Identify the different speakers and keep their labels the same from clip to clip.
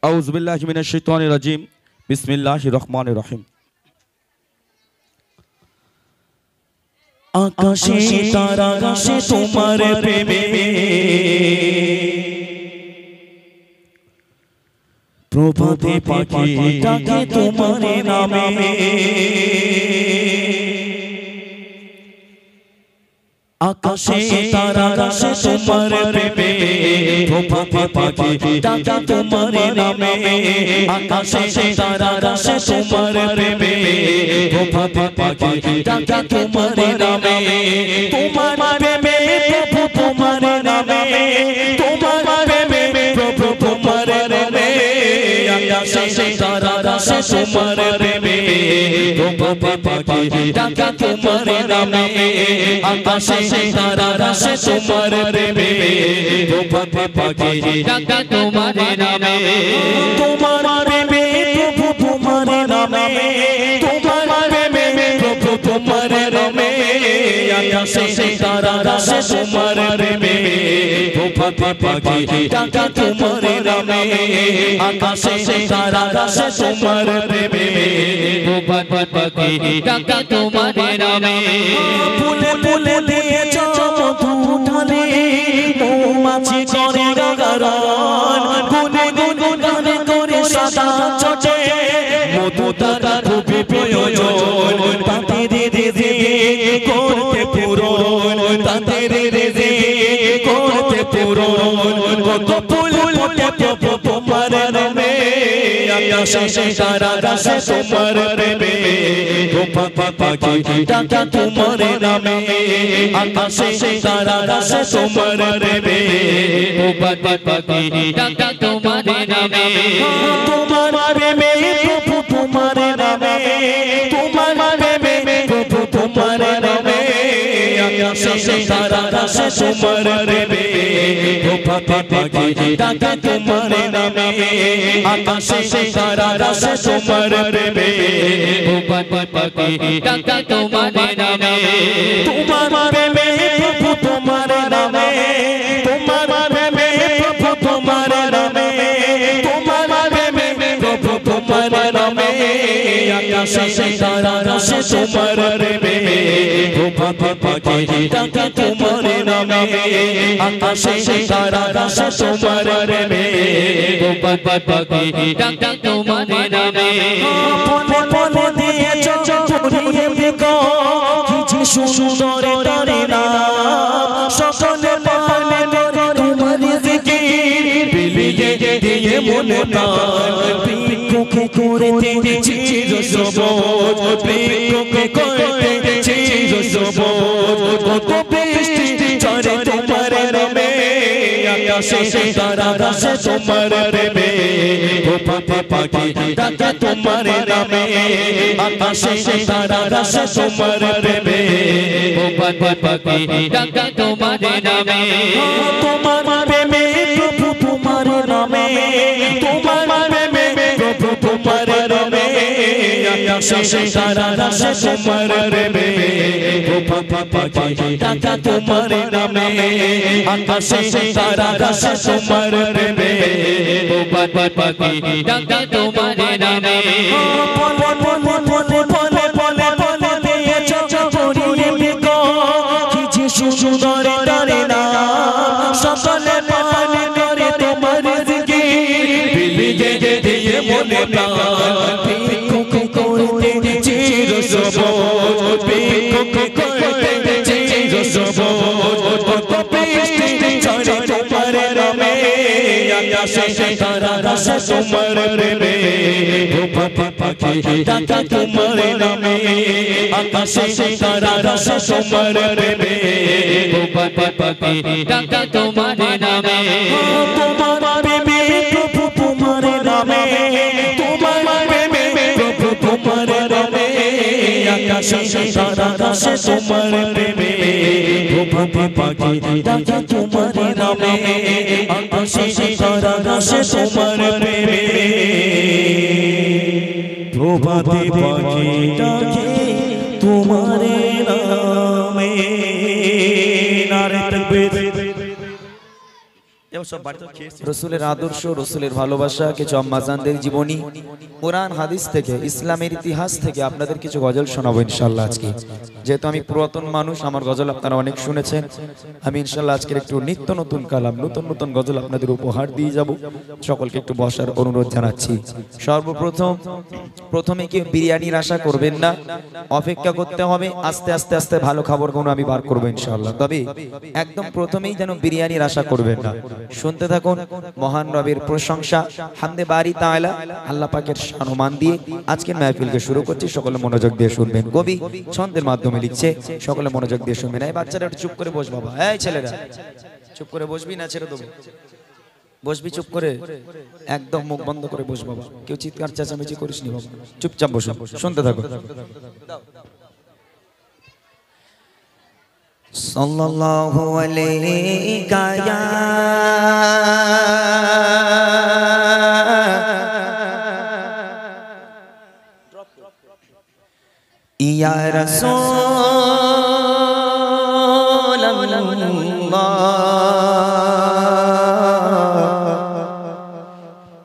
Speaker 1: আউযু বিল্লাহি মিনাশ শাইতানির রাজিম বিসমিল্লাহির রহমানির রহিম। আকাশে তারা গাছে তোমার প্রেমে প্রভাতে পাখি ডাকে তোমার নামে আকাশে তারা গাছে তোমার প্রেমে প্রভাতে পাখি ডাকে তোমার নামে আকাশে তারা গাছে তোমার প্রেমে প্রভাতে পাখি ডাকে তোমার নামে তোমার প্রেমে প্রভু তোমার নামে তোমার প্রেমে প্রভু তোমার নামে আকাশে তারা গাছে তোমার প্রেমে প্রভাতে পাখি ডাকে তোমার নামে আকাশে তারা গাছে তোমার প্রেমে প্রভাতে পাখি ডাকে তোমার নামে তোমার প্রেমে প্রভু তোমার নামে তোমার প্রেমে প্রভু তোমার নামে আকাশে তারা গাছে তোমার প্রেমে প্রভাতে পাখি ডাকে তোমার নামে আকাশে তারা গাছে তোমার প্রেমে প্রভাতে পাখি ডাকে তোমার নামে ফুলে ফুলে দিয়েছো মধু ঢালে মৌমাছি করে গাগারণ গুনে গুনে গানে করে সাদা চটে মধু তারা খুবই প্রয়োজন তাদের রে করতে পূরণ তাদের রে করতে পূরণ কত ফুল ফুটে তোমার নামে আকাশে তারা গাছে তোমার প্রেমে প্রভাতে পাখি ডাকে তোমার নামে আকাশে তারা গাছে তোমার প্রেমে প্রভাতে পাখি ডাকে তোমার নামে তোমার প্রেমে প্রভু তোমার নামে তোমার প্রেমে প্রভু তোমার নামে আকাশে তারা গাছে তোমার প্রেমে প্রভাতে পাখি ডাকে তোমার নামে আকাশে তারা গাছে তোমার প্রেমে প্রভাতে পাখি ডাকে তোমার নামে তোমার প্রেমে প্রভু তোমার নামে তোমার প্রেমে প্রভু তোমার নামে তোমার প্রেমে প্রভু তোমার নামে আকাশে তারা গাছে তোমার প্রেমে প্রভাতে পাখি ডাকে তোমার নামে আকাশে তারা গাছে তোমার প্রেমে প্রভাতে পাখি ডাকে তোমার নামে বলে বলে দিয়েছো চুরিয়ে বিকো কি সুন্দর তারে নাম সকলে পালে তোমার জিকির বিলিয়ে দিয়ে মনে প্রাণ বিক্ষোভে করতে চির সবুজ বিক্ষোভে করতে চির সবুজ কত বৃষ্টি ঝরে তোমার নামে আকাশে তারা গাছে তোমার প্রেমে প্রভাতে পাখি ডাকে তোমার নামে আকাশে তারা গাছে তোমার প্রেমে প্রভাতে পাখি ডাকে তোমার নামে তোমার প্রেমে প্রভু তোমার নামে তোমার প্রেমে প্রভু তোমার নামে আকাশে তারা গাছে তোমার প্রেমে প্রভাতে পাখি ডাকে তোমার নামে আকাশে তারা গাছে তোমার প্রেমে প্রভাতে পাখি ডাকে তোমার নামে বলে বলে বলে বলে বলে বলে দিয়েছো চুরিয়ে বিকো কি সুন্দর তারে নাম সকলে পালে করে তোমার জিকির বিলিয়ে দিয়ে মনে প্রাণ বিক্ষোভে করতে চির সবুজ বিক্ষোভে করতে চির সবুজ কত বৃষ্টি ঝরে তোমার নামে আকাশে তারা গাছে তোমার প্রেমে প্রভাতে পাখি ডাকে তোমার নামে আকাশে তারা গাছে তোমার প্রেমে প্রভাতে পাখি ডাকে তোমার নামে তোমার প্রেমে প্রভু তোমার নামে তোমার প্রেমে প্রভু তোমার নামে আকাশে তারা গাছে তোমার প্রেমে প্রভাতে পাখি ডাকে তোমার নামে আকাশে তারা গাছে তোমার প্রেমে প্রভাতে পাখি ডাকে তোমার নামে নারে তাকবীর
Speaker 2: রসুলের আদর্শ, রসুলের ভালোবাসা, কিছু আম্মাজানদের জীবনী, কোরআন হাদিস থেকে, ইসলামের ইতিহাস থেকে আপনাদের কিছু গজল শোনাবো ইনশাল্লাহ আজকে। যেহেতু আমি পুরাতন মানুষ, আমার গজল আপনারা অনেক শুনেছেন, আমি ইনশাল্লাহ আজকের একটু নিত্য নতুন কালাম, নতুন নতুন গজল আপনাদের উপহার দিয়ে যাব। সকলকে একটু বসার অনুরোধ জানাচ্ছি। প্রথমে কি বিরিয়ানির আশা করবেন না, অপেক্ষা করতে হবে, আস্তে আস্তে আস্তে ভালো খাবার কোনো আমি বার করবো ইনশাল্লাহ। তবে একদম প্রথমেই যেন বিরিয়ানির আশা করবেন না। শুনতে থাকুন মহান রবের প্রশংসা, হামদে বারি তাআলা, আল্লাহ পাকের সম্মান দিয়ে আজকের মাহফিলকে শুরু করছি। সকলে মনোযোগ দিয়ে শুনবেন। কবি ছন্দের মাধ্যমে লিখছে, সকলে মনোযোগ দিয়ে শুনবেন। এই বাচ্চারা একটু চুপ করে বস বাবা, এই ছেলেরা চুপ করে বসবি না ছেড়ে দেবো? বসবি চুপ করে, একদম মুখ বন্ধ করে বস বাবা, কেউ চিৎকার চেঁচামেচি করিস নি বাবা, চুপচাপ বসো, শুনতে থাকো। সাল্লাল্লাহু আলাইহি ইয়া রাসূলুল্লাহ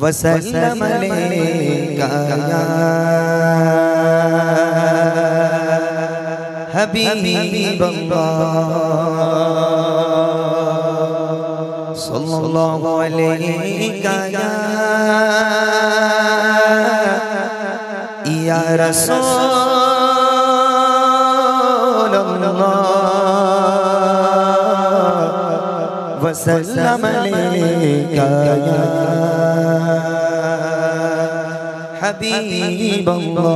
Speaker 2: ওয়া সাল্লাম আলাইকা ইয়া হাবিবাল্লাহ সাল্লাল্লাহু আলাইকা ইয়া রাসূলুল্লাহ ওয়া সাল্লাম আলাইকা ইয়া হাবিবাল্লাহ।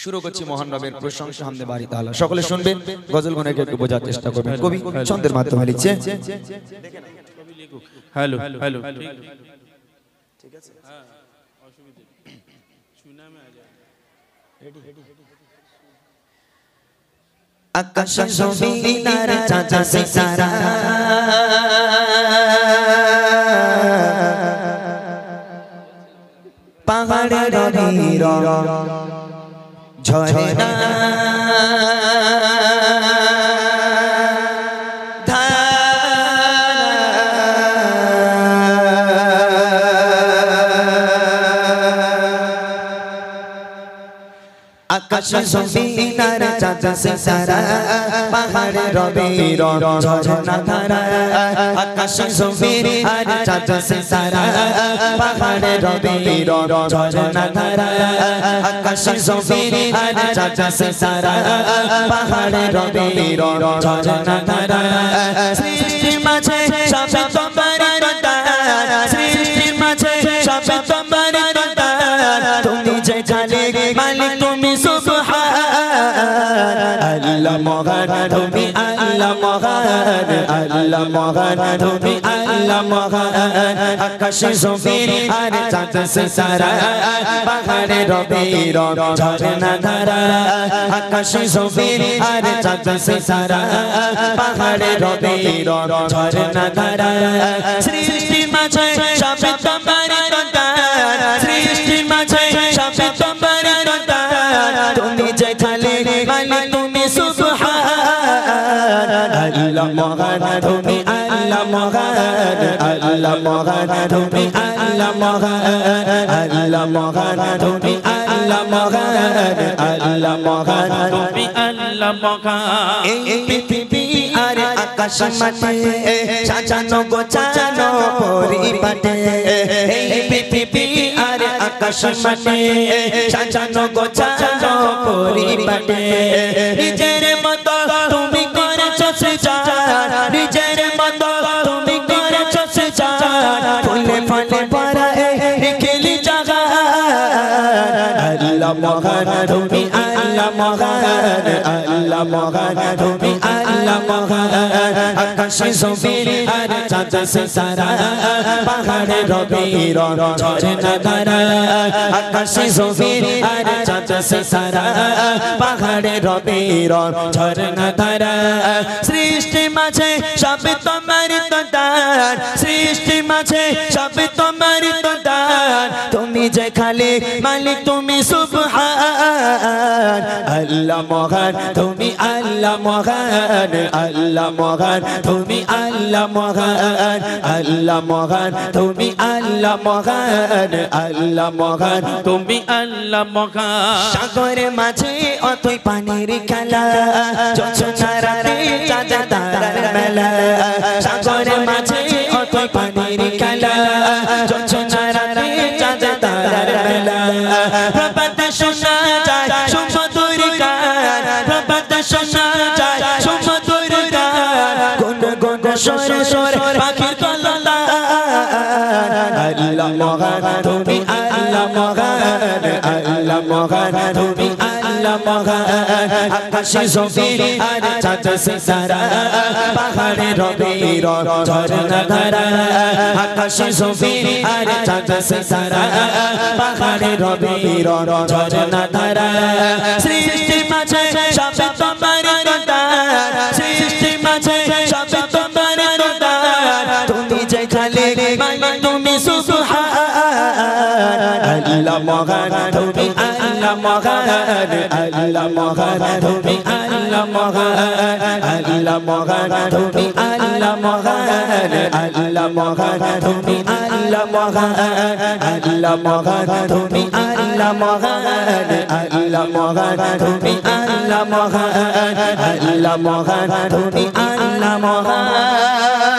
Speaker 2: শুরু করছি মহান রবের প্রশংসা, হামদে বারি তাআলা। সকলে শুনবেন, গজল গুলোকে একটু বোঝার চেষ্টা করবেন। কবি ছন্দের মাধ্যমে লিখছে।
Speaker 3: হ্যালো হ্যালো,
Speaker 2: ঠিক আছে,
Speaker 3: হ্যাঁ অসুবিধা শুনা মে আ যায়। Ready ready.
Speaker 2: আকাশ জমিনার চাঁদ সিতারা পাহাড়ের নীর ঝরনা আকাশ জমিনার চাঁদ সিতারা পাহাড়ের নীর ঝরনা ধারা। আকাশ জমিনার চাঁদ সিতারা পাহাড়ের নীর ঝরনা ধারা। আকাশ জমিনার চাঁদ সিতারা পাহাড়ের নীর ঝরনা ধারা। সৃষ্টির মাঝে সবে তোমারই দান, সৃষ্টির মাঝে সবে তোমারই দান। তুমি যে খালিক মালিক তুমি সুবহান, আল্লাহ মহান তুমি আল্লাহ মহান, আল্লাহ মহান তুমি আল্লাহ মহান। আকাশ জমিন আর চাঁদ সিতারা পাহাড়ের নীর ঝরনা ধারা। আকাশ জমিন আর চাঁদ সিতারা পাহাড়ের নীর ঝরনা ধারা। সৃষ্টির মাঝে সবে তোমারই দান, সৃষ্টির মাঝে সবে তোমারই দান। তুমি যে খালিক মালিক তুমি সুবহান, আল্লাহ মহান তুমি আল্লাহ মহান, আল্লাহ মহান তুমি আল্লাহ মহান, আল্লাহ মহান তুমি আল্লাহ মহান, আল্লাহ মহান তুমি আল্লাহ মহান। এই পৃথিবী আর আকাশ মাটি সাজানো গোছানো পরিপাটে, এই পৃথিবী আর আকাশ মাটি সাজানো গোছানো পরিপাটে। নিজের মতো তুমি করেছো সৃজন, নিজের মতো তুমি করেছো সৃজন। ফুলে ফলে ভরা এই খেলি জাহান, আল্লাহ মহান তুমি আল্লাহ মহান, আল্লাহ মহান তুমি আল্লাহ মহান। আকাশ জমিন আর চাঁদ সিতারা পাহাড়ের নীর ঝরনা ধারা। আকাশ জমিন আর চাঁদ সিতারা পাহাড়ের নীর ঝরনা ধারা। সৃষ্টি মাঝে সবে তোমারই দান, সৃষ্টি মাঝে সবে তোমারই দান। তুমি যে খালিক মালিক তুমি সুবহান, আল্লাহ মহান তুমি আল্লাহ মহান আল্লাহ মহান তুমি আল্লাহ মহান আল্লাহ মহান তুমি আল্লাহ মহান আল্লাহ মহান
Speaker 3: তুমি আল্লাহ মহান
Speaker 2: সাগরের মাঝে অতই পানির খেলা জোছনা রাতে চাঁদ তারার মেলা সাগরের মাঝে অতই পানির খেলা জোছনা রাতে চাঁদ তারার মেলা প্রভাত শোনা যায় সুমধুর গান প্রভাত শোনা যায় সুমধুর গান গুন গুন সরে সরে পাখির কলতান আল্লাহ মহান তুমি আল্লাহ মহান আল্লাহ মহান তুমি আল্লাহ মহান আকাশে জমিন আর চাঁদ সিতারা পাহাড়ে রবির ঝরনা ধারা আকাশে জমিন আর চাঁদ সিতারা পাহাড়ে রবির ঝরনা ধারা সৃষ্টি মাঝে সব তোমার দান সৃষ্টি মাঝে সব তোমার দান তুমি যে খালি মালিক তুমি সুবহান আল্লাহ মহান তুমি আল্লাহ মহান আল্লাহ মহান তুমি আল্লাহ মহান আল্লাহ মহান তুমি আল্লাহ মহান আল্লাহ মহান তুমি আল্লাহ মহান আল্লাহ মহান তুমি আল্লাহ মহান আল্লাহ মহান তুমি আল্লাহ মহান আল্লাহ মহান তুমি আল্লাহ মহান